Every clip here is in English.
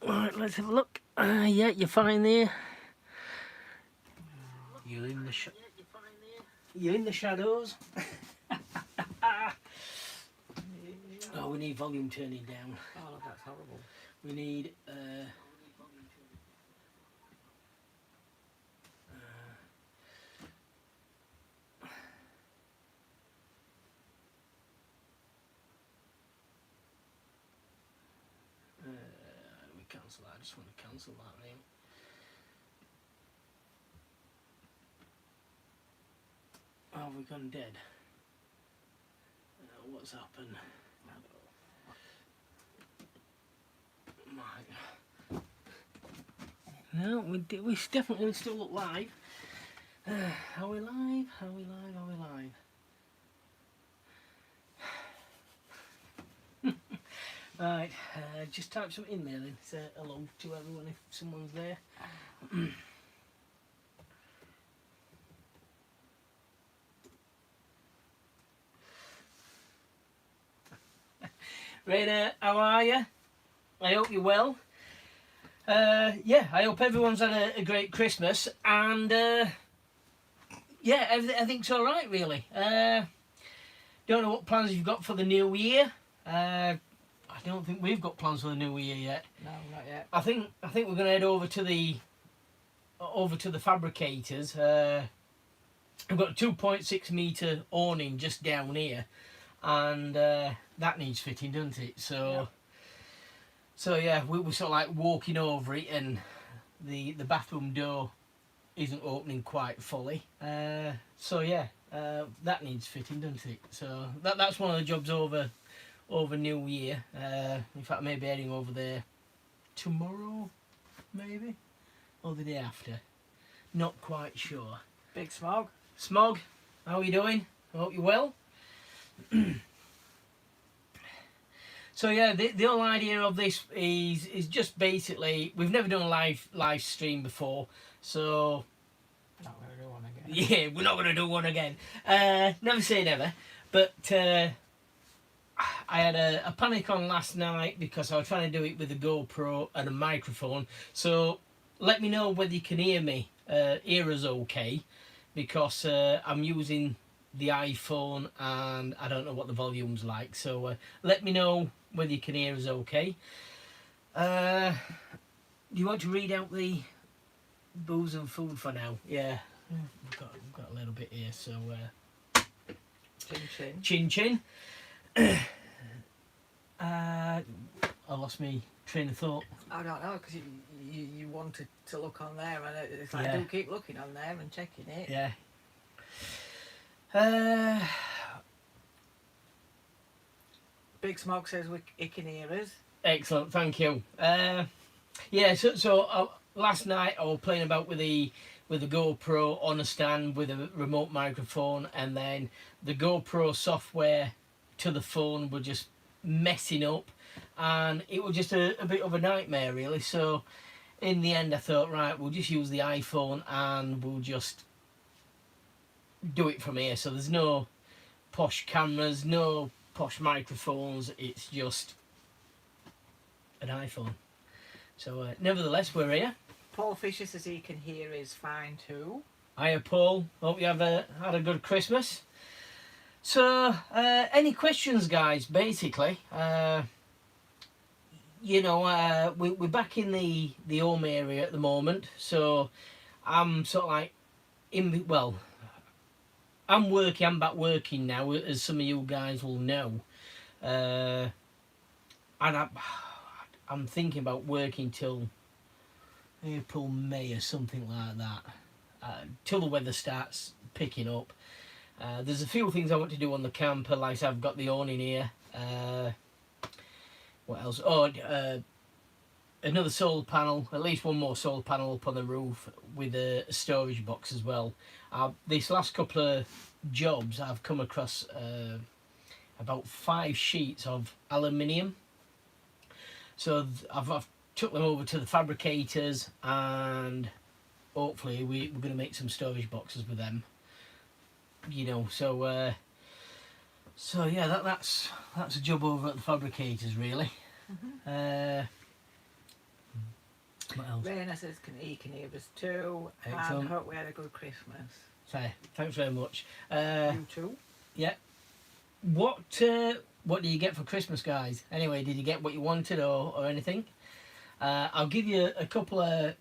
Right, let's have a look. Yeah, you're fine there. You're in the you're in the shadows. Oh, we need volume turning down. Oh, that's horrible. We need we cancel that. I just want to cancel that name. Oh, have we gone dead? What's happened? Right. No, we definitely still look live. Are we live? Are we live? Are we live? Right, just type something in there then. Say hello to everyone if someone's there. Raina, how are you? I hope you're well. Yeah, I hope everyone's had a great Christmas, and yeah, everything's all right really. Don't know what plans you've got for the new year. I don't think we've got plans for the new year yet. No, not yet. I think we're going to head over to the fabricators. I've got a 2.6 metre awning just down here, and that needs fitting, doesn't it? So yeah, we were sort of like walking over it, and the bathroom door isn't opening quite fully. So yeah, that needs fitting, doesn't it? So that's one of the jobs over New Year. In fact, maybe heading over there tomorrow, maybe, or the day after. Not quite sure. Big Smog. Smog, how are you doing? I hope you're well. So yeah, the whole idea of this is just basically, we've never done a live stream before, so Not going to do one again. yeah, we're not going to do one again. Never say never, but I had a panic on last night because I was trying to do it with a GoPro and a microphone. So let me know whether you can hear me, hear us okay, because I'm using the iPhone and I don't know what the volume's like. So let me know whether you can hear us okay. Do you want to read out the booze and food for now? Yeah, we've got a little bit here. So Chin chin. chin chin. I lost me train of thought. I don't know, because you wanted to look on there, and it's like, Yeah. do keep looking on there and checking it. Yeah. Big Smog says he can hear us. Excellent, thank you. Yeah, so last night I was playing about with the GoPro on a stand with a remote microphone, and then the GoPro software to the phone were just messing up, and it was just a bit of a nightmare really. So in the end I thought, right, we'll just use the iPhone and we'll just do it from here. So there's no posh cameras, no posh microphones, it's just an iPhone. So nevertheless, we're here. Paul Fisher says he can hear us fine too. Hiya Paul, hope you have had a good Christmas. So any questions guys, basically. You know, we're back in the home area at the moment, so I'm sort of like I'm back working now, as some of you guys will know, and I'm thinking about working till April, May or something like that, till the weather starts picking up. There's a few things I want to do on the camper, like I've got the awning here. What else? Oh, another solar panel, at least one more solar panel up on the roof with a storage box as well. This last couple of jobs I've come across about 5 sheets of aluminium. So I've took them over to the fabricators, and hopefully we're going to make some storage boxes with them. You know, so yeah, that's a job over at the fabricators really. What else? Raina says he can hear us too. Excellent. And hope we had a good Christmas. So, thanks very much. You too. Yeah. What do you get for Christmas, guys? Anyway, did you get what you wanted or anything? I'll give you a couple of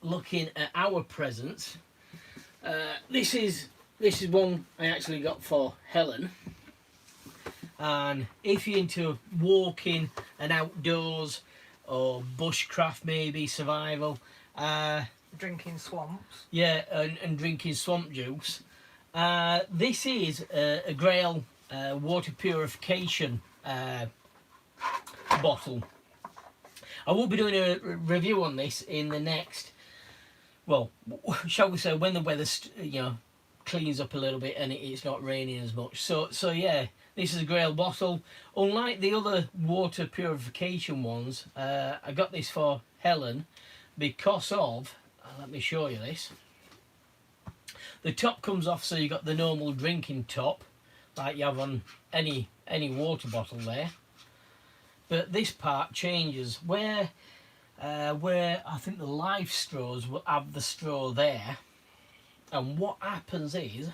looking at our presents. This is one I actually got for Helen. And if you're into walking and outdoors or bushcraft, maybe survival, Drinking swamps. yeah, and drinking swamp juice, this is a Grail water purification bottle. I will be doing a review on this in the next, well, shall we say, when the weather cleans up a little bit and it's not raining as much. So yeah, this is a Grail bottle. Unlike the other water purification ones, I got this for Helen because of, let me show you this. The top comes off, so you got the normal drinking top like you have on any water bottle there. But this part changes where I think the life straws will have the straw there. And what happens is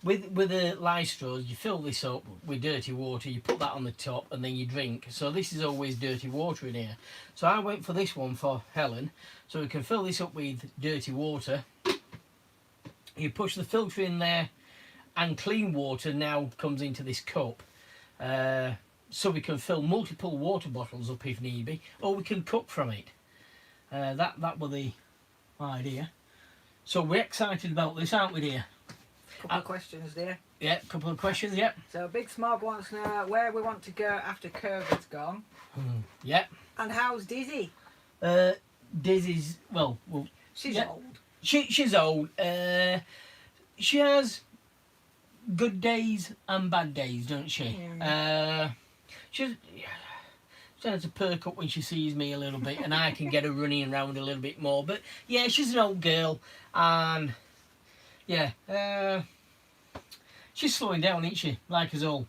with the life straws, you fill this up with dirty water, you put that on the top, and then you drink. So this is always dirty water in here. So I went for this one for Helen, so we can fill this up with dirty water. You push the filter in there, and clean water now comes into this cup. So we can fill multiple water bottles up if need be, or we can cook from it. That was the idea. So we're excited about this, aren't we, dear? Couple of questions there. Yeah, couple of questions, yep. So Big Smog wants to know where we want to go after COVID's gone. Yep. And how's Dizzy? Dizzy's, well She's yeah. old. She's old. She has good days and bad days, don't she? She tends to perk up when she sees me a little bit, and I can get her running around a little bit more. But yeah, she's an old girl, and yeah, she's slowing down, isn't she? Like us all.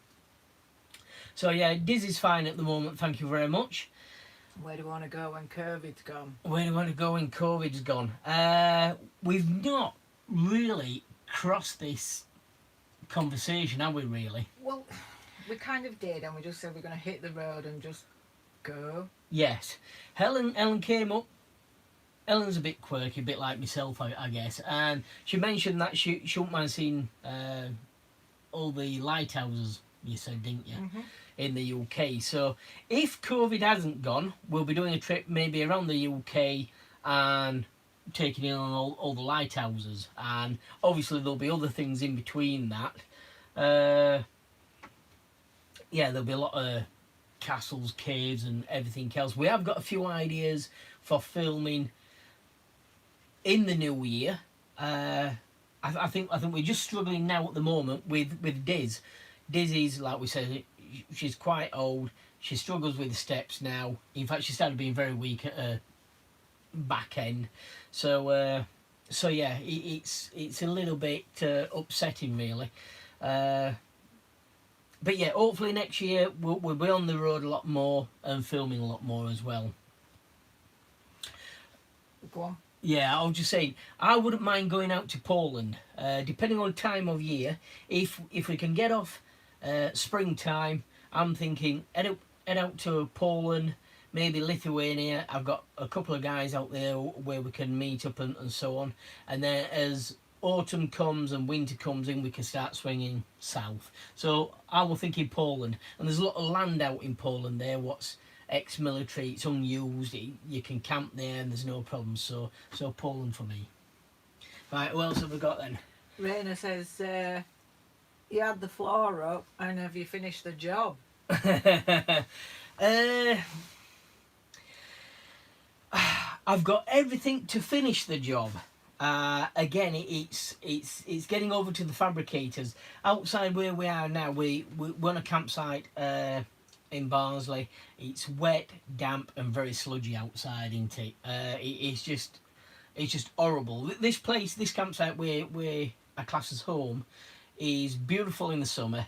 So yeah, Dizzy's fine at the moment. Thank you very much. Where do we want to go when COVID's gone? Where do we want to go when COVID's gone? We've not really crossed this conversation, have we, really? Well, we kind of did, and we just said we're going to hit the road and just go. Yes. Helen came up. Helen's a bit quirky, a bit like myself, I guess. And she mentioned that she wouldn't mind seeing all the lighthouses, you said, didn't you? In the UK. So if COVID hasn't gone, we'll be doing a trip maybe around the UK and taking in on all the lighthouses, and obviously there'll be other things in between that. Yeah, there'll be a lot of castles, caves and everything else. We have got a few ideas for filming in the new year. I think we're just struggling now at the moment with Diz. Dizzy's, like we said, she's quite old. She struggles with the steps now. In fact, she started being very weak at her back end. So yeah, it's a little bit upsetting, really. But yeah, hopefully next year we'll be on the road a lot more and filming a lot more as well. Go on. Yeah, I was just saying, I wouldn't mind going out to Poland, depending on time of year. If we can get off springtime, I'm thinking head out to Poland, maybe Lithuania. I've got a couple of guys out there where we can meet up and so on. And then as autumn comes and winter comes in, we can start swinging south. So I was thinking Poland, and there's a lot of land out in Poland there what's ex-military, it's unused, you can camp there and there's no problem. So Poland for me. Right, what else have we got then? Raina says you had the floor up, and have you finished the job? I've got everything to finish the job. Again, it's getting over to the fabricators outside where we are now. We're on a campsite in Barnsley. It's wet, damp, and very sludgy outside, isn't it? It's just horrible. This place, this campsite where I class as home, is beautiful in the summer,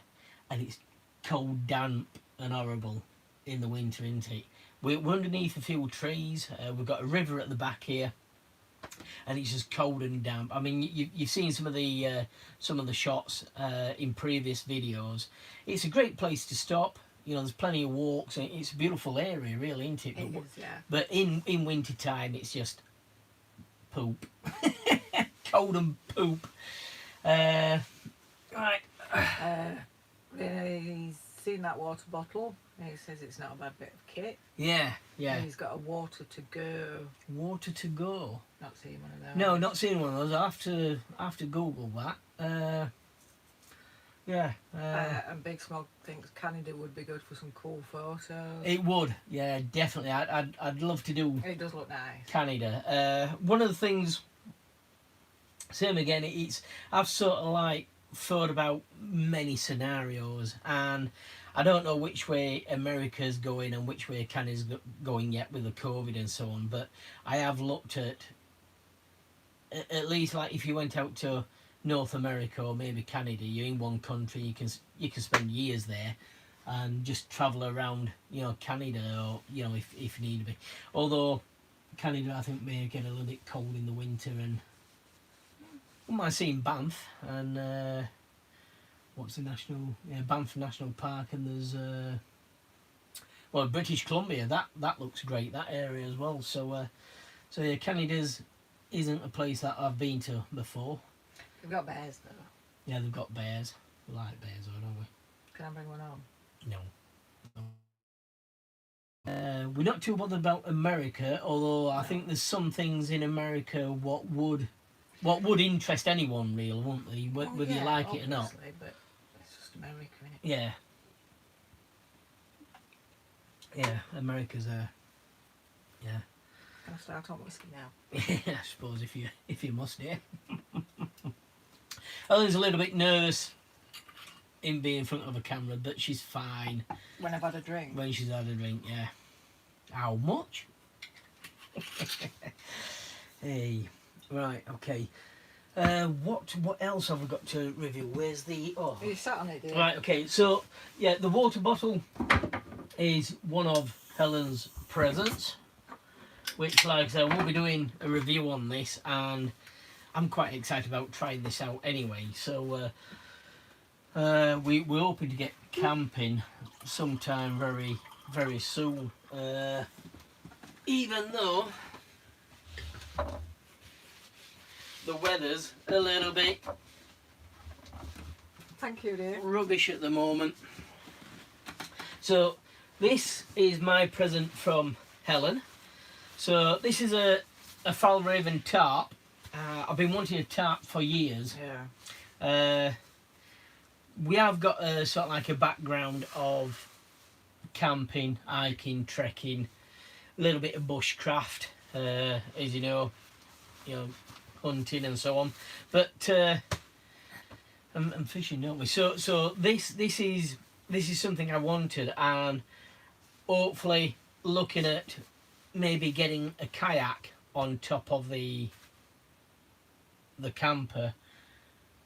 and it's cold, damp, and horrible in the winter, isn't it? We're underneath a few trees. We've got a river at the back here, and it's just cold and damp. I mean, you've seen some of the shots in previous videos. It's a great place to stop. You know, there's plenty of walks, and it's a beautiful area, really, isn't it? It is, yeah. But in winter time, it's just poop, cold and poop. Right. He's seen that water bottle. And he says it's not a bad bit of kit. Yeah, yeah. And he's got a water to go. Water to go. Not seen one of those. No, not seen one of those. I have to Google that. Yeah. And Big Smog thinks Canada would be good for some cool photos. It would. Yeah, definitely. I'd love to do. It does look nice. Canada. One of the things. Same again. I've sort of like thought about many scenarios, and I don't know which way America's going and which way Canada's going yet with the COVID and so on. But I have looked at least, like, if you went out to North America or maybe Canada, you're in one country, you can spend years there and just travel around, you know, Canada, or, you know, if need be. Although Canada, I think, may get a little bit cold in the winter, and I might see in Banff, and what's the national, Banff National Park, and there's well, British Columbia, that looks great, that area as well. So yeah, Canada's isn't a place that I've been to before. They've got bears though. Yeah, they've got bears. We like bears, though, don't we? Can I bring one home? No. We're not too bothered about America, although I think there's some things in America what would interest anyone, really, wouldn't they? Whether you like it or not. But it's just America, isn't it? Yeah. Yeah, America's yeah. Can I start on whiskey now? Yeah, I suppose if you must, yeah. Ellen's a little bit nervous in being in front of a camera, but she's fine. When I've had a drink. When she's had a drink, yeah. How much? Hey, right, okay. What else have we got to review? Where's the... Oh. You sat on it, dear. Right, okay, so, yeah, the water bottle is one of Helen's presents, which, like I said, we'll be doing a review on this, and I'm quite excited about trying this out anyway. So we're hoping to get camping sometime very, very soon. Even though the weather's a little bit Thank you, dear. rubbish at the moment. So this is my present from Helen. So this is a Falraven tarp. I've been wanting a tarp for years. Yeah. We have got a sort of like a background of camping, hiking, trekking, a little bit of bushcraft, as you know, hunting and so on. But and fishing, don't we? So this is something I wanted, and hopefully looking at maybe getting a kayak on top of the camper,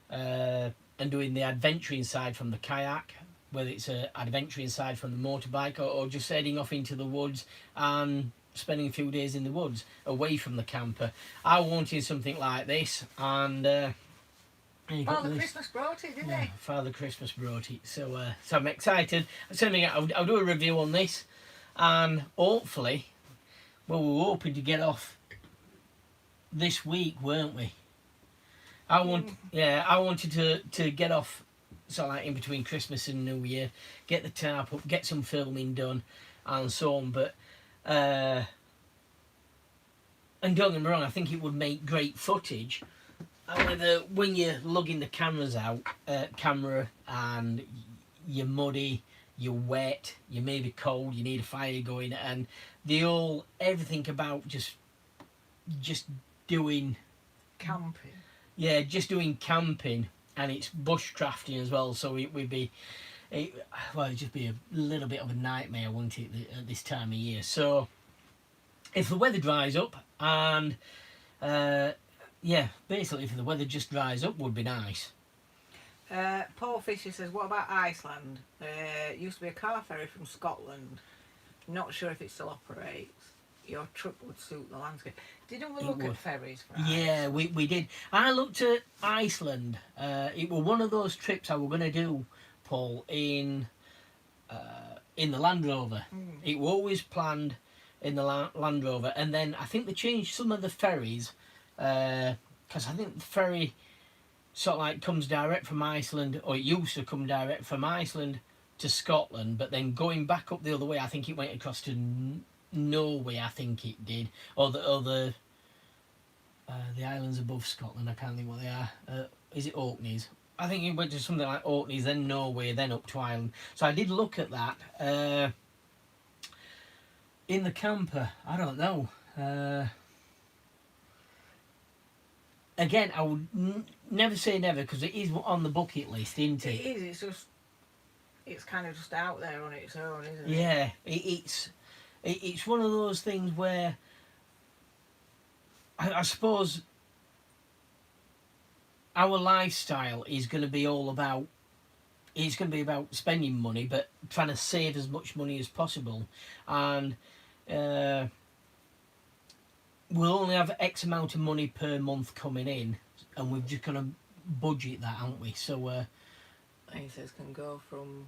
and doing the adventuring side from the kayak, whether it's an adventuring side from the motorbike, or just heading off into the woods and spending a few days in the woods away from the camper. I wanted something like this, and Father Christmas brought it, didn't he? Father Christmas brought it, so I'm excited. I'll do a review on this, and hopefully, well, we were hoping to get off this week, weren't we? I wanted to get off, so like in between Christmas and New Year, get the tarp up, get some filming done, and so on. But and don't get me wrong, I think it would make great footage. However, when you're lugging the cameras out, camera, and you're muddy, you're wet, you may be cold, you need a fire going, and everything about just doing Camping. Yeah, just doing camping, and it's bushcrafting as well. So it'd just be a little bit of a nightmare, wouldn't it, at this time of year? So if the weather dries up, and basically if the weather just dries up, would be nice. Paul Fisher says, what about Iceland? It used to be a car ferry from Scotland. Not sure if it still operates. Your trip would suit the landscape. Didn't we look at ferries for Yeah, Iceland? we did. I looked at Iceland. It was one of those trips I were going to do, Paul, in the Land Rover. It was always planned in the Land Rover, and then I think they changed some of the ferries because I think the ferry sort of like comes direct from Iceland, or it used to come direct from Iceland to Scotland, but then going back up the other way, I think it went across to Norway. I think it did, or the islands above Scotland. I can't think what they are. Is it Orkneys? I think it went to something like Orkneys, then Norway, then up to Ireland. So I did look at that. In the camper, I don't know. Again, I would never say never because it is on the bucket list, isn't it? It is. It's kind of just out there on its own, isn't it? Yeah, it's one of those things where I suppose our lifestyle is going to be all about. It's going to be about spending money, but trying to save as much money as possible, and we'll only have X amount of money per month coming in, and we're just going to budget that, aren't we? So, And he says can go from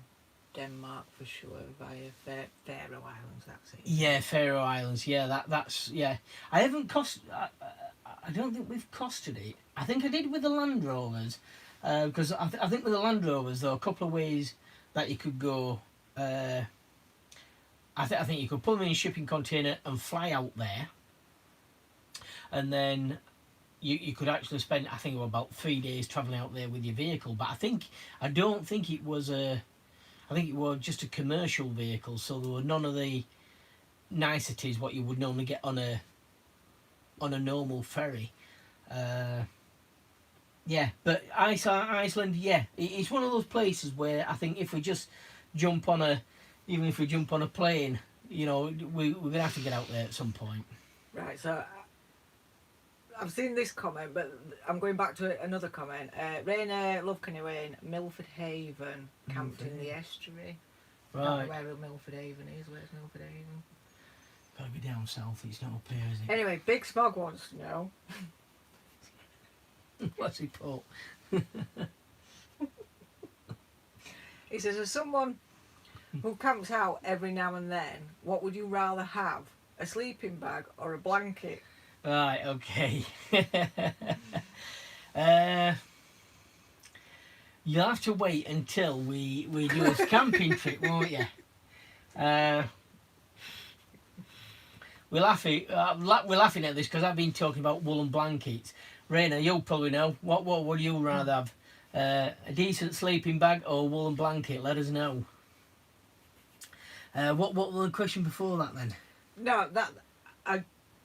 Denmark for sure via Faroe Islands. That's it. yeah, Faroe Islands. Yeah, that's yeah. I haven't cost. I don't think we've costed it. I think I did with the Land Rovers, because I think with the Land Rovers there are a couple of ways that you could go. I think you could put them in a shipping container and fly out there, and then you could actually spend I think about 3 days travelling out there with your vehicle. But I don't think it was a. I think it was just a commercial vehicle, so there were none of the niceties what you would normally get on a normal ferry. Yeah, but Iceland, yeah, it's one of those places where I think if we just jump on even if we jump on a plane, you know, we're gonna have to get out there at some point. Right. So I've seen this comment, but I'm going back to another comment. Raina Love Canoeing, Milford Haven, camped in the estuary. I don't know Right, where Milford Haven is. Where's Milford Haven? gotta be down south. It's not up here, is it? Anyway, Big Smog wants to know. What's it called? He says, as someone who camps out every now and then, what would you rather have? A sleeping bag or a blanket? Right, okay. You'll have to wait until we do a camping trip, won't you? We're laughing at this because I've been talking about woolen blankets. Raina, you'll probably know. What would you rather have? A decent sleeping bag or a woolen blanket? Let us know. What was the question before that then? No,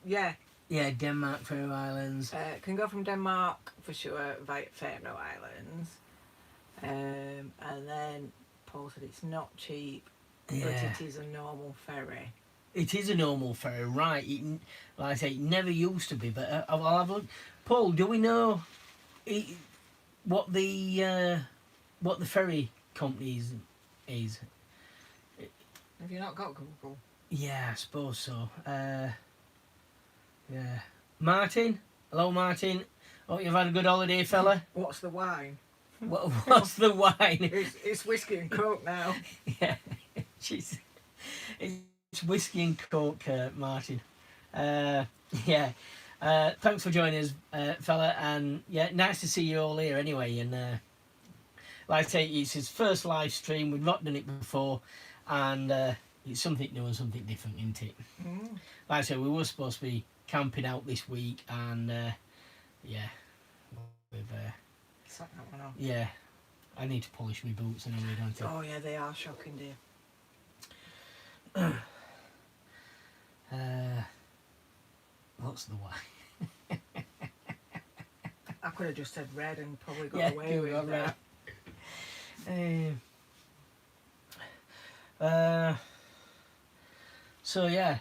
yeah. Yeah, Denmark, Faroe Islands. Can go from Denmark for sure via Faroe Islands. And then Paul said it's not cheap, Yeah. but it is a normal ferry. It is a normal ferry, right? Like I say, it never used to be, but I'll have a look. Paul, do we know what the ferry company is? Have you not got Google? Yeah, I suppose so. Yeah. Martin? Hello, Martin. Oh, you've had a good holiday, fella? What's the wine? What's the wine? It's whiskey and coke now. Yeah. Jeez. It's whiskey and coke, Martin. Yeah. Thanks for joining us, fella. And yeah, nice to see you all here anyway. And like I say, it's his first live stream. We've not done it before. And it's something new and something different, isn't it? Mm. Like I said, we were supposed to be camping out this week. And yeah, we've... Set that one off. yeah, I need to polish my boots and everything, don't I? Oh yeah, they are shocking, dear. What's the why? I could have just said red and probably got Yeah, away you with got that. So yeah,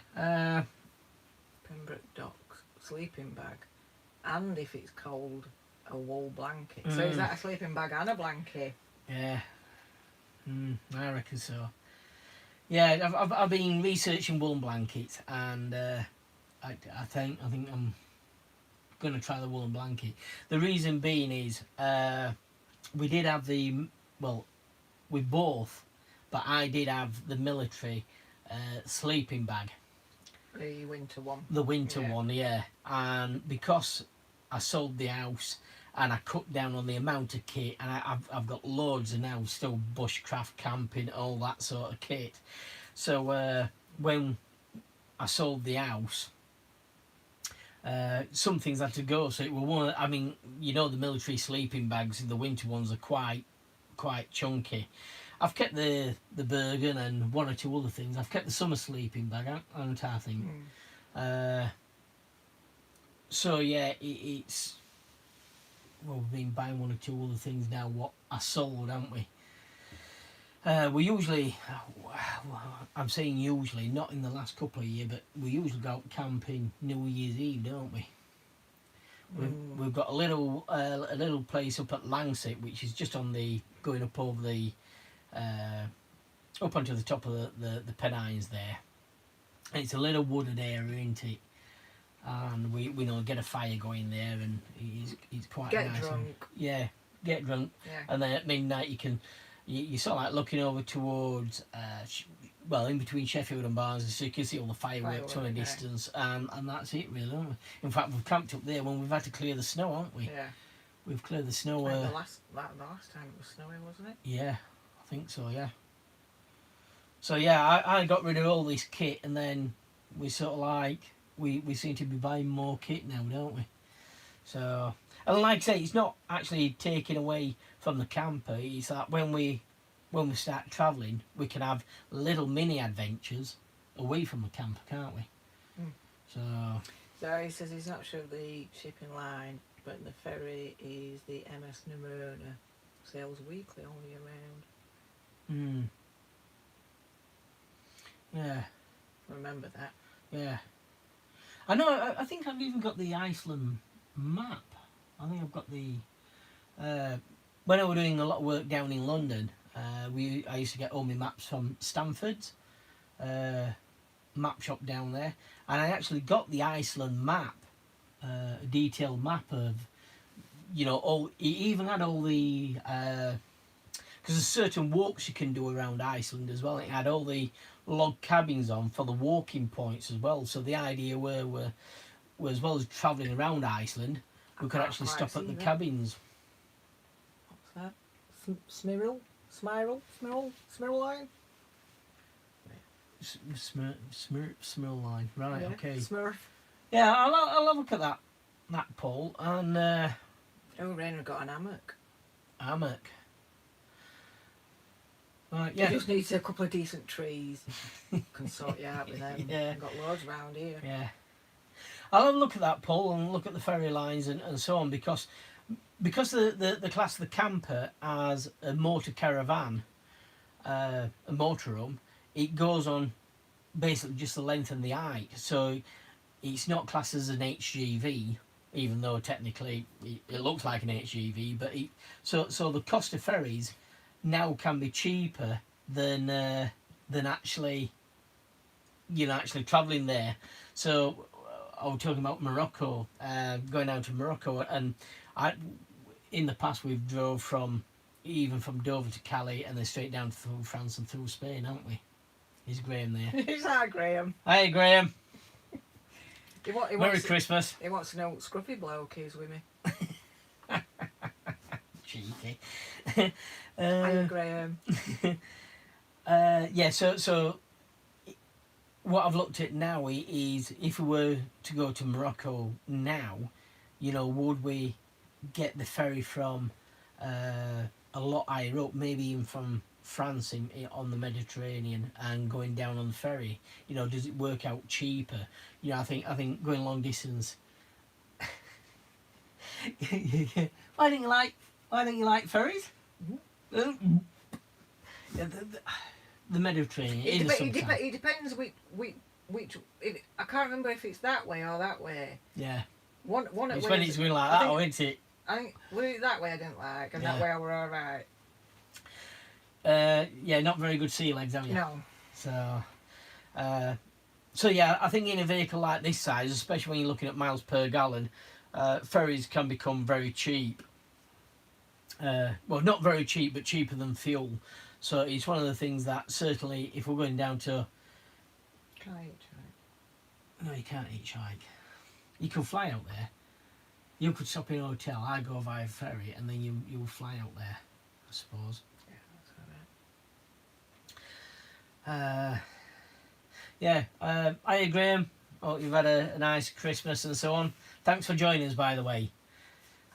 Pembroke Docks sleeping bag, and if it's cold, a wool blanket. So is that a sleeping bag and a blanket? Yeah. I reckon so. Yeah, I've been researching woolen blankets, and I think I'm gonna try the woolen blanket. The reason being is we did have we both, but I did have the military sleeping bag. The winter one. The winter one, yeah. And because I sold the house and I cut down on the amount of kit, and I've got loads of now still bushcraft camping, all that sort of kit. So when I sold the house, some things had to go. So it were one. I mean, the military sleeping bags, the winter ones are quite chunky. I've kept the Bergen and one or two other things. I've kept the summer sleeping bag, haven't I think? So yeah, it's we've been buying one or two other things now. What I sold, haven't we? We usually, I'm saying usually, not in the last couple of years, but we usually go out camping New Year's Eve, don't we? We've got a little place up at Langsett, which is just on the going up over the up onto the top of the Pennines there. And it's a little wooded area, isn't it? And we get a fire going there, and it's quite get nice. Drunk. Yeah, get drunk. Yeah. And then at midnight you're sort of like looking over towards in between Sheffield and Barnsley, so you can see all the fireworks from a distance, and that's it really, aren't we? In fact, we've camped up there when we've had to clear the snow, haven't we? Yeah. We've cleared the snow. The last time it was snowy, wasn't it? Yeah, I think so. Yeah. So yeah, I got rid of all this kit, and then we sort of like we seem to be buying more kit now, don't we? So, and like I say, it's not actually taken away from the camper. It's like when we start travelling, we can have little mini adventures away from the camper, can't we? So he says he's not sure of the shipping line, but the ferry is the MS Nimrona. Sails weekly all year round. Yeah. Remember that. Yeah. I know. I think I've even got the Iceland map. I think I've got the. When I was doing a lot of work down in London, I used to get all my maps from Stanford's map shop down there, and I actually got the Iceland map, a detailed map of, all. It even had all the because there's certain walks you can do around Iceland as well. It had all the log cabins on for the walking points as well. So the idea were as well as travelling around Iceland, we could actually stop at the cabins. What's that? Smirl line? Smurl line, right? Yeah. Okay. Smurf. Yeah, I'll have a look at that Paul, and Rainer got an hammock. Hammock. Right, yeah. You just need a couple of decent trees. Can sort you out with them. Yeah. Got loads around here. Yeah. I'll have a look at that, Paul, and look at the ferry lines and so on, because the class of the camper as a motor caravan, a motorhome, it goes on basically just the length and the height. So it's not classed as an HGV, even though technically it looks like an HGV. But so the cost of ferries now can be cheaper than actually travelling there. So I was talking about Morocco, going down to Morocco, and in the past we've drove from Dover to Calais and then straight down through France and through Spain, haven't we? Is Graham there? Who's that, Graham? Hey, Graham. Merry Christmas. He wants to know what scruffy bloke is with me. Cheeky. Hiya, Graham. Yeah, so what I've looked at now is if we were to go to Morocco now, would we get the ferry from a lot higher up, maybe even from France on the Mediterranean and going down on the ferry? Does it work out cheaper? I think going long distance. Why don't you like ferries? Mm-hmm. The Mediterranean. It depends which. I can't remember if it's that way or that way. Yeah. One it's when it's going like that, isn't it? I think that way I didn't like, and Yeah. that way I were alright. Yeah, not very good sea legs, have you? No. So yeah, I think in a vehicle like this size, especially when you're looking at miles per gallon, ferries can become very cheap. Well, not very cheap, but cheaper than fuel. So it's one of the things that certainly, if we're going down to, Can I hitchhike? no, you can't hitchhike. You can fly out there. You could stop in a hotel. I go via ferry, and then you'll fly out there, I suppose. Yeah, that's alright. Yeah, hi Graham. Hope you've had a nice Christmas and so on. Thanks for joining us, by the way.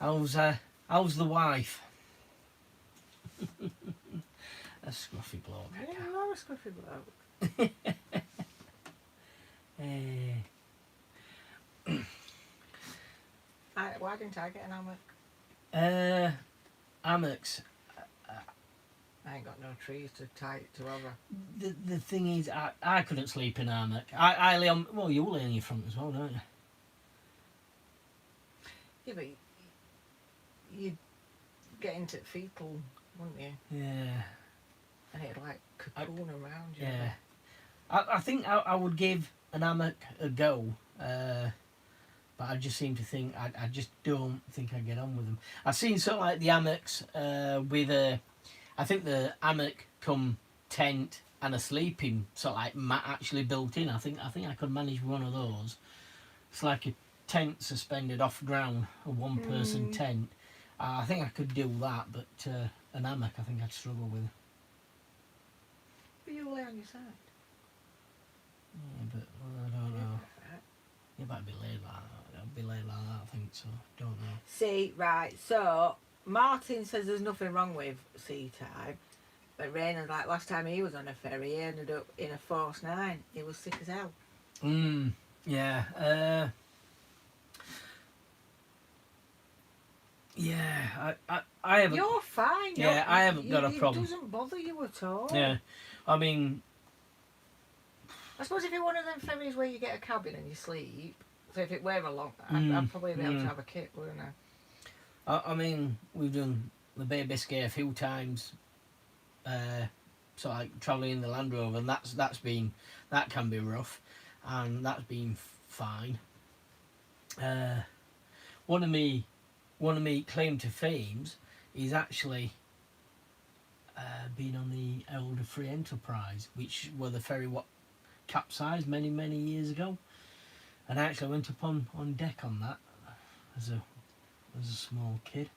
How's the wife? A scruffy bloke. I didn't know a scruffy bloke. Why didn't I get an hammock? Hammocks. I ain't got no trees to tie it to over. The thing is, I couldn't sleep in a hammock. I lay on. Well, you lay on your front as well, don't you? Yeah, but you'd get into fetal, wouldn't you? Yeah. And it'd like cocoon around you. Yeah. I think I would give an hammock a go, but I just seem to think I just don't think I'd get on with them. I've seen something like the hammocks with a. I think the hammock come tent and a sleeping sort of like mat actually built in. I think I could manage one of those. It's like a tent suspended off ground, a one-person tent. I think I could do that, but an hammock I think I'd struggle with. But you lay on your side. Yeah, but I don't know. Yeah, but I'd be laid like that. I'd be laid like that, I think so. Don't know. See, right, so Martin says there's nothing wrong with sea time. But Raynard, like last time he was on a ferry, he ended up in a Force 9. He was sick as hell. Yeah. Yeah, I haven't. You're fine. Yeah, I haven't got a problem. It doesn't bother you at all. Yeah, I mean, I suppose if you're one of them ferries where you get a cabin and you sleep, so if it were a long, I'd probably be able to have a kit, wouldn't I? I mean, we've done the Bay Biscay a few times, so like travelling in the Land Rover, and that can be rough, and that's been fine. One of me claim to fames is actually being on the Elder Free Enterprise, which were the ferry what capsized many years ago, and I actually went up on deck on that as a small kid.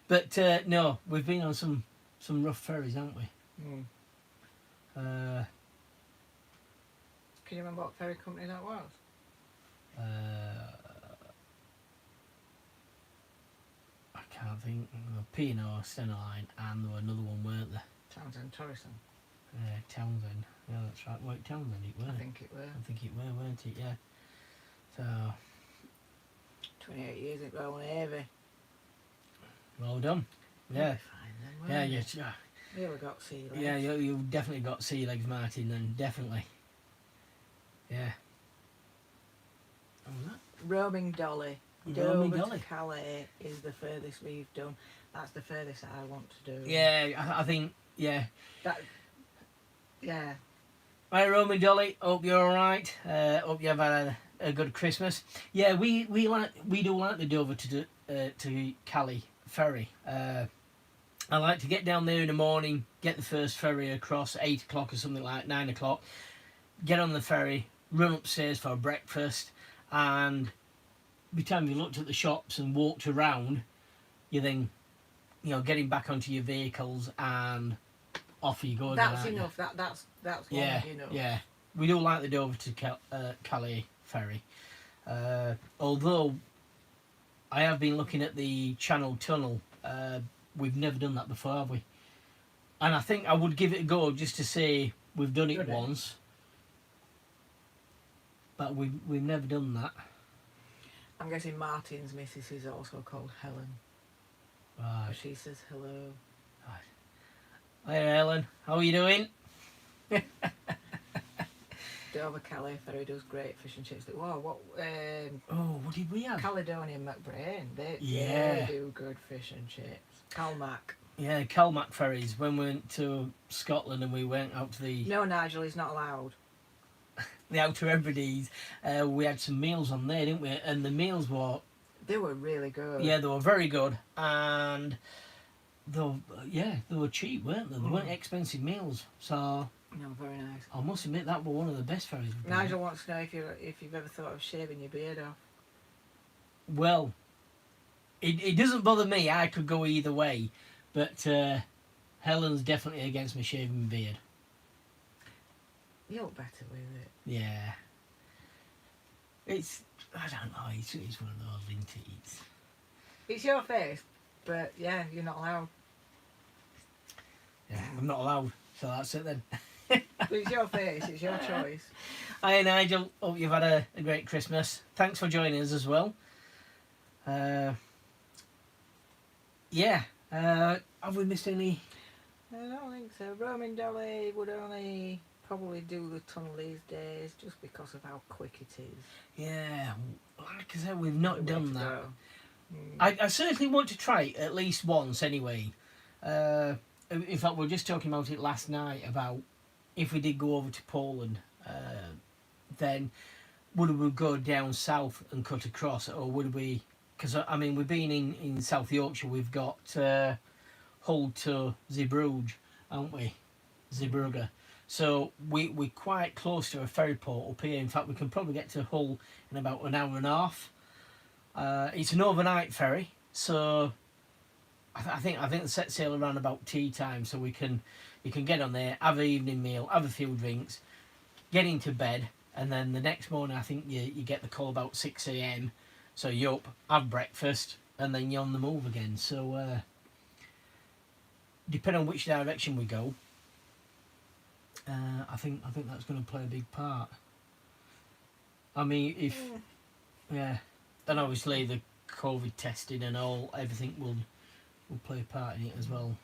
But no, we've been on some rough ferries, haven't we? Can you remember what ferry company that was? I can't think. P&O, Stenaline, and there were another one, weren't there? Townsend Torrison. Townsend. Yeah, that's right. Well, Townsend it were. I think it were. I think it were, weren't it? Yeah. So 28 years ago in Avey. well done. Yeah. Fine then, Yeah. yeah. We would got sea legs. Yeah. You've definitely got sea legs, Martin. Then definitely. Yeah. What was that? Roaming Dolly. Roaming Dover Dolly. to Calais is the furthest we've done. That's the furthest I want to do. Yeah, I think. Yeah. Yeah. Hi, Roman Dolly. Hope you're all right. Hope you've had a good Christmas. Yeah, we do like the Dover to Calais ferry. I like to get down there in the morning, get the first ferry across 8 o'clock or something like 9 o'clock. Get on the ferry, run upstairs for breakfast, and by the time you looked at the shops and walked around, you then, getting back onto your vehicles and off you go. That's enough. That's yeah, enough. Yeah. We do like the Dover to Calais ferry. Although I have been looking at the Channel Tunnel. We've never done that before, have we? And I think I would give it a go just to say we've done it once. But we've never done that. I'm guessing Martin's missus is also called Helen. Right. She says hello. Hi Helen, how are you doing? Dover Kelly Ferry does great fish and chips. Whoa, what? What did we have? Caledonian McBrain. They do good fish and chips. Calmac. Yeah, Calmac ferries. When we went to Scotland and we went out to the No, Nigel, he's not allowed. the Outer Hebrides, we had some meals on there, didn't we? And the meals were They were really good. they were very good, and they were cheap, weren't they? They weren't expensive meals. So No, very nice. I must admit that were one of the best ferries we've been on. Nigel wants to know if you've ever thought of shaving your beard off. Well, it doesn't bother me. I could go either way, but Helen's definitely against me shaving my beard. You look better with it. Yeah. It's, I don't know, it's one of those, isn't it? It's your face, but yeah, you're not allowed. Yeah, I'm not allowed, so that's it then. But it's your face, it's your choice. Hi Nigel, hope you've had a great Christmas. Thanks for joining us as well. Have we missed any? I don't think so. Roaming Dolly would only probably do the tunnel these days just because of how quick it is. Yeah, like I said, we've not done that. Go. I certainly want to try it at least once anyway. In fact, we were just talking about it last night about if we did go over to Poland, then would we go down south and cut across, or would we? Because I mean, we've been in South Yorkshire. We've got Hull to Zeebrugge, aren't we? Zeebrugge. So we're quite close to a ferry port up here. In fact, we can probably get to Hull in about an hour and a half. It's an overnight ferry, so I think they set sail around about tea time, so you can get on there, have an evening meal, have a few drinks, get into bed, and then the next morning I think you get the call about 6 a.m. So you're up, have breakfast, and then you're on the move again. So depending on which direction we go, I think that's going to play a big part. I mean, then obviously the COVID testing and everything will play a part in it as well.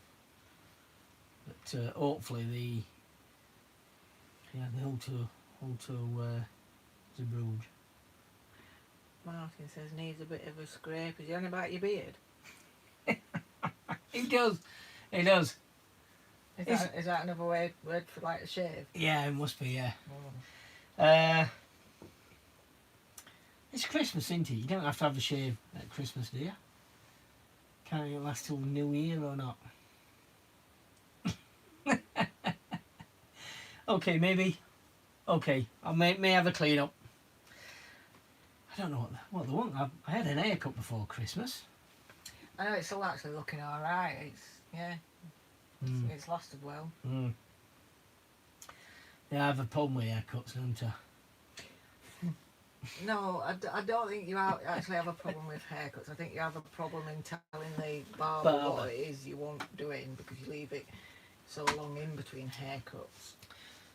But hopefully the Hull to Zeebrugge. Martin says needs a bit of a scrape. Is he on about your beard? He does. Is that another word for like a shave? Yeah, it must be. Yeah. Oh. It's Christmas, isn't it? You don't have to have a shave at Christmas, do you? Can't it last till New Year or not? Okay, maybe. Okay, I may have a clean up. I don't know what they want. I had an haircut before Christmas. I know it's still actually looking alright. It's lasted well. Mm. Yeah, I have a problem with haircuts, don't I? No, I don't think you actually have a problem with haircuts. I think you have a problem in telling the barber what it is you want doing, because you leave it so long in between haircuts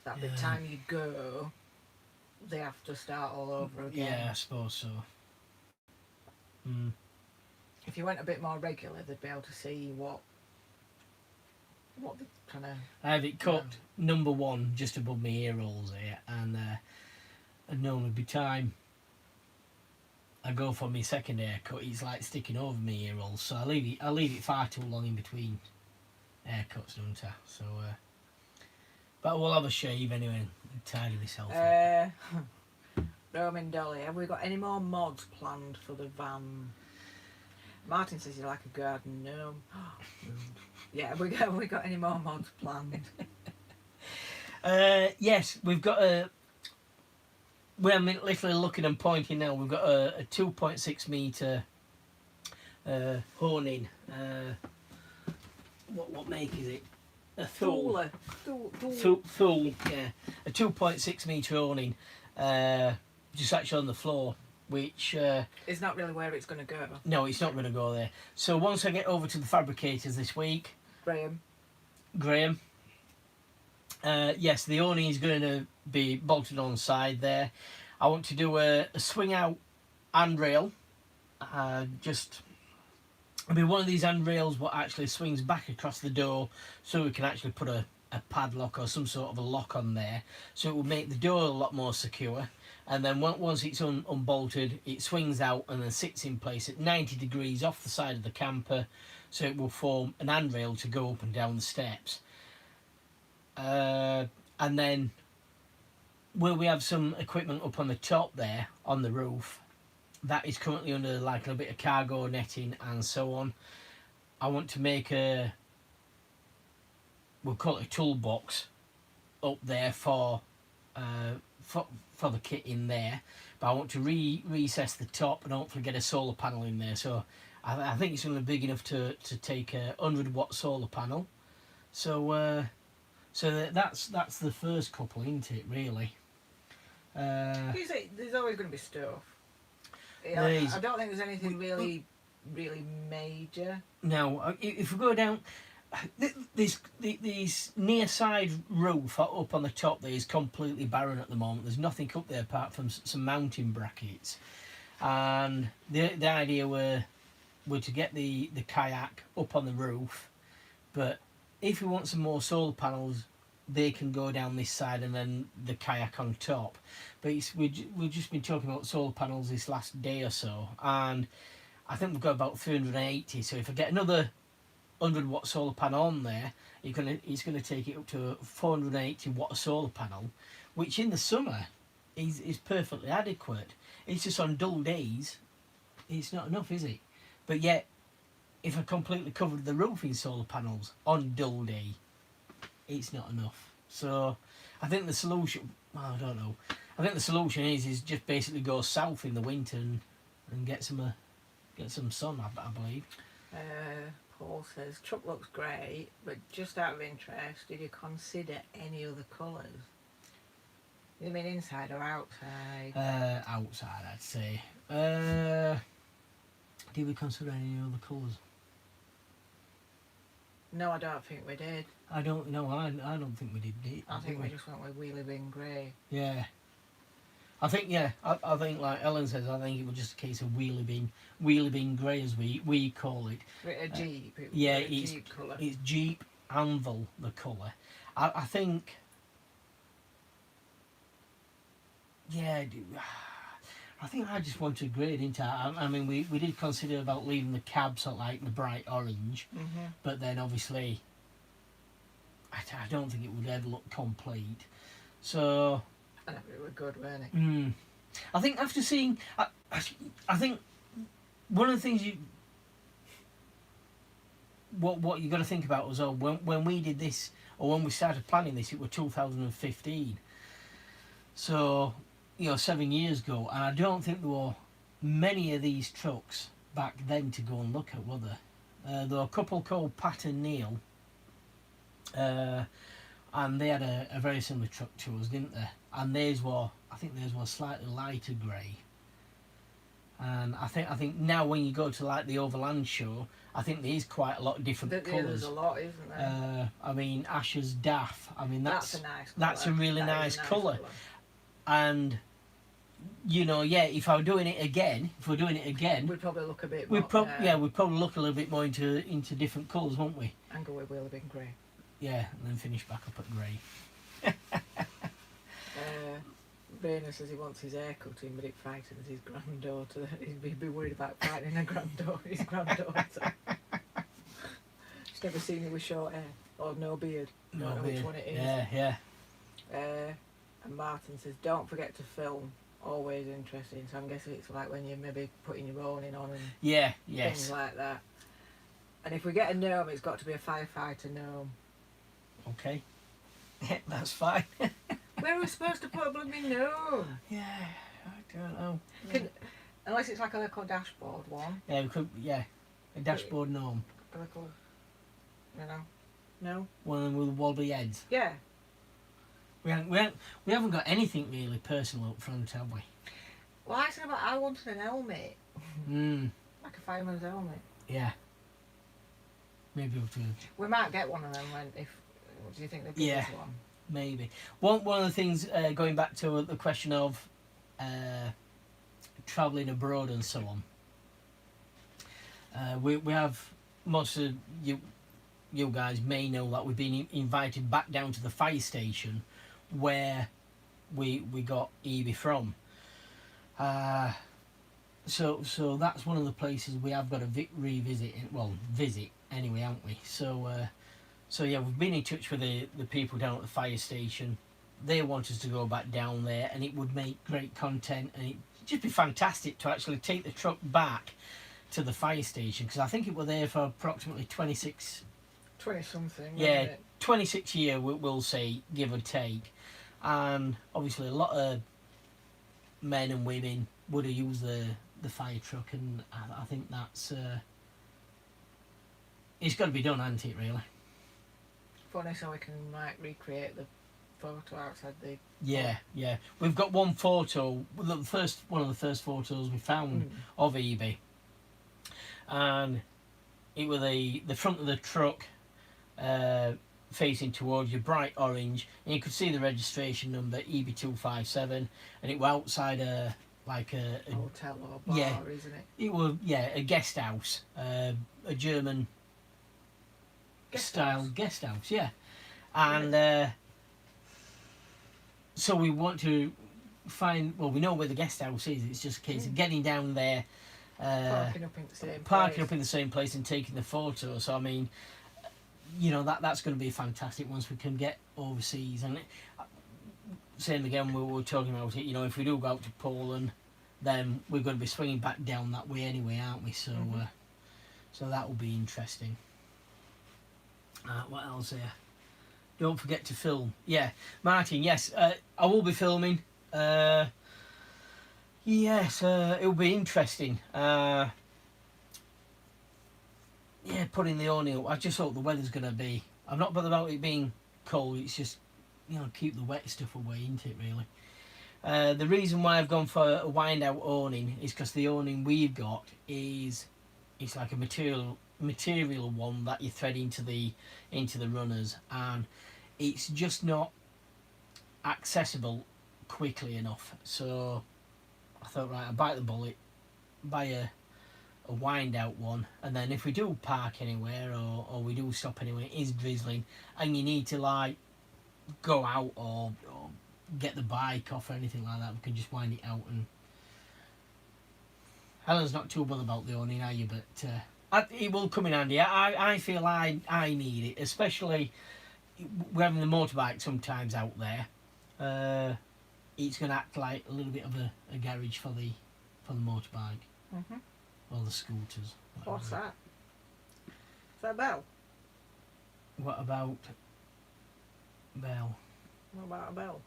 that by the time you go, they have to start all over again. Yeah, I suppose so. Mm. If you went a bit more regular, they'd be able to see what the kind of. I have it cut number one just above my ear holes here, and normally by the time I go for my second haircut, it's like sticking over my ear holes. So I leave it far too long in between haircuts, don't I? So, but we'll have a shave anyway and tidy myself up. Roman Dolly, have we got any more mods planned for the van? Martin says you like a garden gnome. Yeah, have we got any more mods planned? Yes, we've got a. We're literally looking and pointing now. We've got a 2.6 metre honing. What make is it? A Thule. Thule, yeah. A 2.6 metre honing, just actually on the floor, which... it's not really where it's going to go. No, it's not going to go there. So once I get over to the fabricators this week... Graham. Yes, the awning is going to be bolted on side there. I want to do a swing out handrail. I mean, one of these handrails what actually swings back across the door, so we can actually put a padlock or some sort of a lock on there, so it will make the door a lot more secure. And then once it's unbolted, it swings out and then sits in place at 90 degrees off the side of the camper, so it will form an handrail to go up and down the steps. And then where we have some equipment up on the top there on the roof, that is currently under like a bit of cargo netting and so on. I want to make we'll call it a toolbox up there for the kit in there, but I want to recess the top and hopefully get a solar panel in there. So I think it's going to be big enough to take a 100-watt solar panel. So that's the first couple, isn't it, really? There's always going to be stuff. I don't think there's anything really major. No, if we go down, this near side roof up on the top there is completely barren at the moment. There's nothing up there apart from some mounting brackets, and the idea were to get the kayak up on the roof, but if we want some more solar panels, they can go down this side and then the kayak on top. But we've just been talking about solar panels this last day or so, and I think we've got about 380. So if I get another 100-watt solar panel on there, it's gonna take it up to a 480-watt solar panel, which in the summer is perfectly adequate. It's just on dull days, it's not enough, is it? But yet, if I completely covered the roof in solar panels on dull day, it's not enough. So I think the solution, well, I don't know. I think the solution is just basically go south in the winter and get some sun, I believe. Paul says truck looks great, but just out of interest, did you consider any other colours? You mean inside or outside? Outside, I'd say. Did we consider any other colours? No, I don't think we did. I don't know. I don't think we did. I think we just went with wheelie bin grey. Yeah. I think I think like Ellen says, I think it was just a case of wheelie bin grey as we call it. A Jeep. It's Jeep colour. It's Jeep Anvil the colour. I think. Yeah. I think I just wanted grey, didn't I? I mean, we did consider about leaving the cab sort of like the bright orange, but then obviously, I don't think it would ever look complete. So. It was good, weren't it? I think after seeing, I think one of the things what you got to think about was when we did this, or when we started planning this, it was 2015. So 7 years ago, and I don't think there were many of these trucks back then to go and look at, were there? There were a couple called Pat and Neil, and they had a very similar truck to us, didn't they? And theirs were slightly lighter grey. And I think now when you go to like the Overland show, I think there is quite a lot of different colours. There's a lot, isn't there? I mean, Asher's Daff. I mean, that's a nice colour. That's a really nice colour. And if we're doing it again, we'd probably look a bit more. We'd probably look a little bit more into different colours, won't we? And go with wheelie bin grey. Yeah, and then finish back up at grey. Rainer says he wants his hair cutting, but it frightens his granddaughter. He'd be worried about frightening his granddaughter. She's never seen him with short hair or no beard. No don't know beard. which one it is. Yeah. And Martin says, don't forget to film. Always interesting. So I'm guessing it's like when you're maybe putting your awning on and things like that. And if we get a gnome, it's got to be a firefighter gnome. Okay. That's fine. Where are we supposed to put a blooming gnome? Yeah, I don't know. Unless it's like a little dashboard one. Yeah, we could. Yeah, a dashboard gnome. A little, no. One of them with wobbly heads. Yeah. We haven't got anything really personal up front, have we? Well, I wanted an helmet. Like a fireman's helmet. Yeah. Maybe we'll do. We might get one of them do you think they'll give us one? Maybe. One of the things, going back to the question of travelling abroad and so on, we have most of you guys may know that we've been invited back down to the fire station where we got Evie from. So that's one of the places we have got to revisit. Well, visit anyway, haven't we? So yeah, we've been in touch with the people down at the fire station. They want us to go back down there, and it would make great content, and it'd just be fantastic to actually take the truck back to the fire station, because I think it was there for approximately 26. 20 something. Yeah, Wasn't it? 26 year we'll say, give or take, and obviously a lot of men and women would have used the fire truck, and I think that's it's got to be done, hasn't it? Really. Funny, so we can like recreate the photo outside the. Yeah. We've got one photo, one of the first photos we found of Evie, and it was the front of the truck facing towards you, bright orange, and you could see the registration number EB257, and it was outside a Hotel or bar, yeah, isn't it? it was a guest house, a German style guest house, yeah, and so we want to find. Well, we know where the guest house is. It's just a case of getting down there, Parking up in the same parking place. up in the same place and taking the photo. So I mean, you know, that's going to be fantastic once we can get overseas. And same again, we were talking about it. You know, if we do go out to Poland, then we're going to be swinging back down that way anyway, aren't we? So, so that will be interesting. What else here? Don't forget to film. Yeah, Martin. Yes, I will be filming. Yes, it'll be interesting. Yeah, putting the awning up. I just hope the weather's going to be. I'm not bothered about it being cold. It's just, you know, keep the wet stuff away, isn't it, really? The reason why I've gone for a wind out awning is because the awning we've got it's like a material one that you thread into the runners, and it's just not accessible quickly enough. So I thought, right, I'll bite the bullet, buy a wind out one, and then if we do park anywhere or we do stop anywhere, it is drizzling and you need to like go out or get the bike off or anything like that, we can just wind it out. And Helen's not too bothered about the awning, are you? But it will come in handy. I feel I need it, especially we're having the motorbike sometimes out there. It's going to act like a little bit of a garage for the motorbike. Or the scooters. What's that? Is that a bell? What about bell? What about a bell?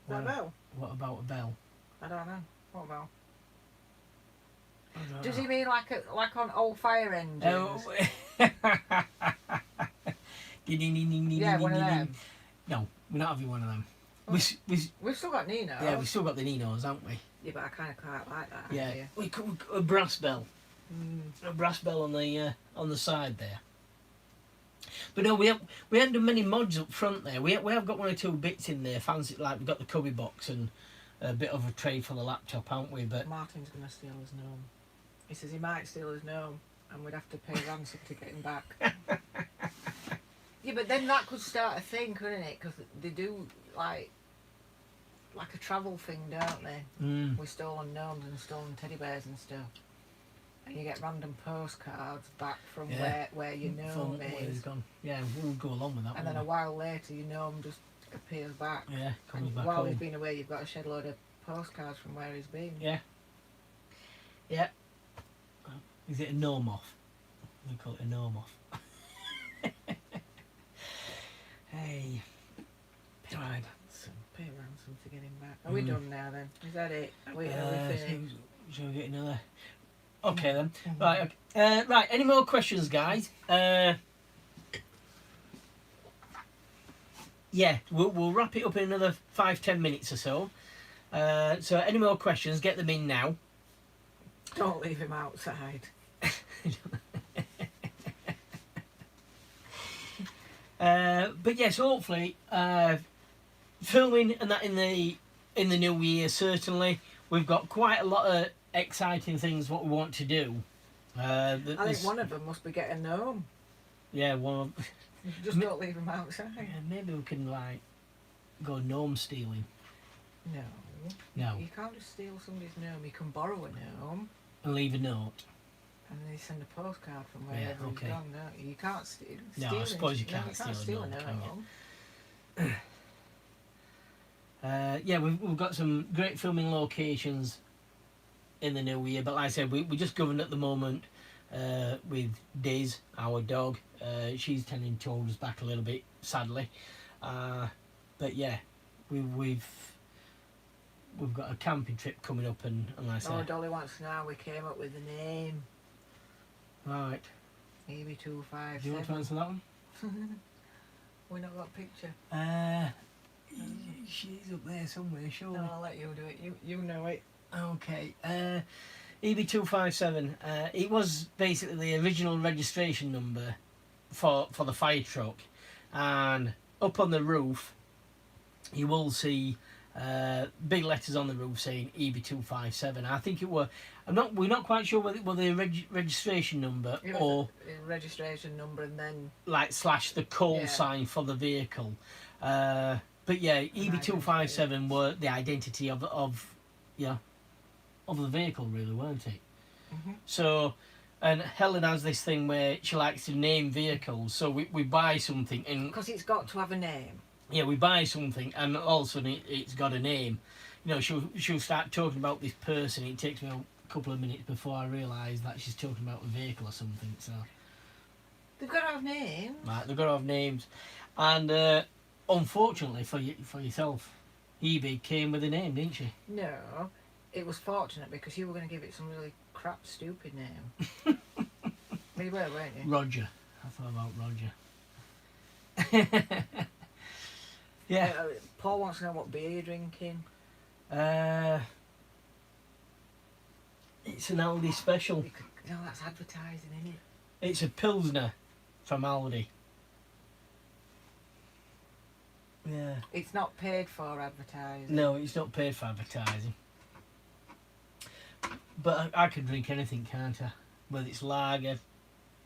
Is that a bell? What about a bell? I don't know. What bell? I don't Does know. he mean like on old fire engines? Oh. Yeah, one of them. No, we're not having one of them. Oh. We've still got Nino. Yeah, we've still got the Ninos, haven't we? Yeah, but I kind of quite like that. Yeah, idea. we could a brass bell. A brass bell on the side there. But no, we haven't done many mods up front there. We have got one or two bits in there. Fancy, like we've got the cubby box and a bit of a tray for the laptop, haven't we? But Martin's going to steal his gnome. He says he might steal his gnome, and we'd have to pay ransom to get him back. Yeah, but then that could start a thing, couldn't it? Because they do like a travel thing, don't they? With stolen gnomes and stolen teddy bears and stuff. And you get random postcards back from where your gnome is. Gone. Yeah, we'll go along with that. And then a while later, your gnome just appears back. Yeah, comes and back while home. he's been away, you've got a shed load of postcards from where he's been. Yeah. Yeah. Is it a gnome off? We call it a gnome off. Hey. Right. Pay ransom to get him back. Are we done now then? Is that it? Are we finished? Shall we get another? Okay then. Right. Okay. Right. Any more questions, guys? Yeah, we'll wrap it up in another 5-10 minutes or so. So any more questions? Get them in now. Don't leave him outside. But yes, hopefully, filming and that in the new year. Certainly, we've got quite a lot of exciting things what we want to do. I think one of them must be get a gnome. Yeah, well, Just don't leave them outside. yeah, maybe we can like go gnome stealing. No. No. You can't just steal somebody's gnome. You can borrow a gnome And leave a note. and they send a postcard from Yeah, wherever okay. he's gone. No, you can't steal. No, I suppose you can't steal a gnome, can you? Yeah, we've got some great filming locations in the new year, but like I said, we're just governed at the moment with Diz, our dog. She's tending to hold us back a little bit, sadly. But yeah, we've got a camping trip coming up, and like I said, Oh, Dolly wants to know how we came up with the name. right. EB257. Do you want to answer that one? We not got a picture. She's up there somewhere, surely. No, I'll let you do it. You know it. Okay. EB257. It was basically the original registration number for the fire truck, and up on the roof, you will see big letters on the roof saying EB257. I think it were. We're not quite sure whether it was the registration number or a registration number and then like slash the call Yeah. sign for the vehicle. But yeah, EB257 were the identity of the vehicle, really, weren't it? Mhm. So, and Helen has this thing where she likes to name vehicles. So we buy something, and because it's got to have a name. yeah, we buy something, and all of a sudden it's got a name. You know, she'll start talking about this person. It takes me a couple of minutes before I realise that she's talking about a vehicle or something. So, They've got to have names. right, they've got to have names, and unfortunately for yourself, EB came with a name, didn't she? No, it was fortunate because you were going to give it some really crap, stupid name. You were, weren't you? Roger. I thought about Roger. Yeah. Paul wants to know what beer you're drinking. It's an Aldi special. No, that's advertising, isn't it? It's a Pilsner from Aldi. Yeah. It's not paid for advertising. No, it's not paid for advertising. But I can drink anything, can't I? Whether it's lager,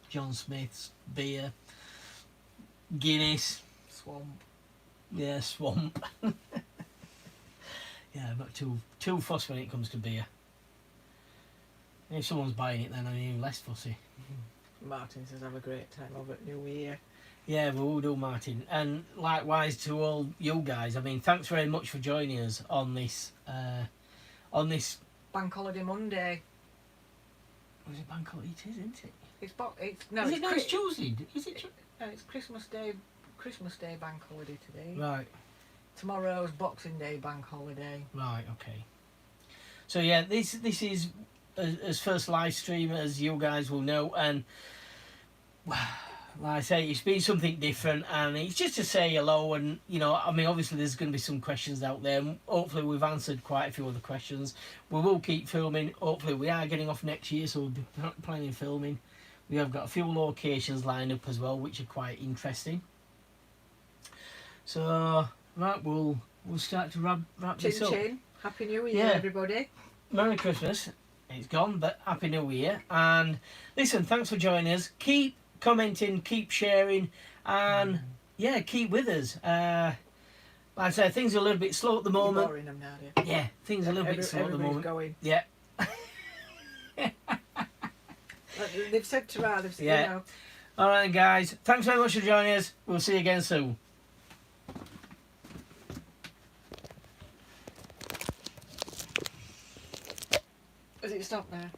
John Smith's, beer, Guinness. Swamp. Yeah, swamp. Yeah, I'm not too fussy when it comes to beer. If someone's buying it, then I'm even less fussy. Martin says have a great time over at New Year. Yeah, we will do, Martin. And likewise to all you guys. I mean, thanks very much for joining us on this. Bank Holiday Monday. Was it Bank Holiday? It is, isn't it? It's Tuesday? Is it? No, it's Christmas Day. Christmas Day Bank Holiday today. Right. Tomorrow's Boxing Day Bank Holiday. Right. Okay. So yeah, this is as first live stream, as you guys will know, and like I say, it's been something different, and it's just to say hello. And you know, I mean, obviously there's going to be some questions out there, and hopefully we've answered quite a few of the questions. We will keep filming. Hopefully we are getting off next year, so we'll be planning filming. We have got a few locations lined up as well, which are quite interesting. So right, we'll start to wrap this up. Chin. Happy New Year, Yeah. everybody. Merry Christmas. It's gone, but Happy New Year. And listen, thanks for joining us. Keep commenting, keep sharing, and yeah, keep with us. Like I said, things are a little bit slow at the You're moment. boring them now, dear. Yeah, things are a little bit slow at the Everybody's moment. going. Yeah. They've said to her, they've said, Yeah. you know. All right, guys. Thanks very much for joining us. We'll see you again soon. Has it stopped there?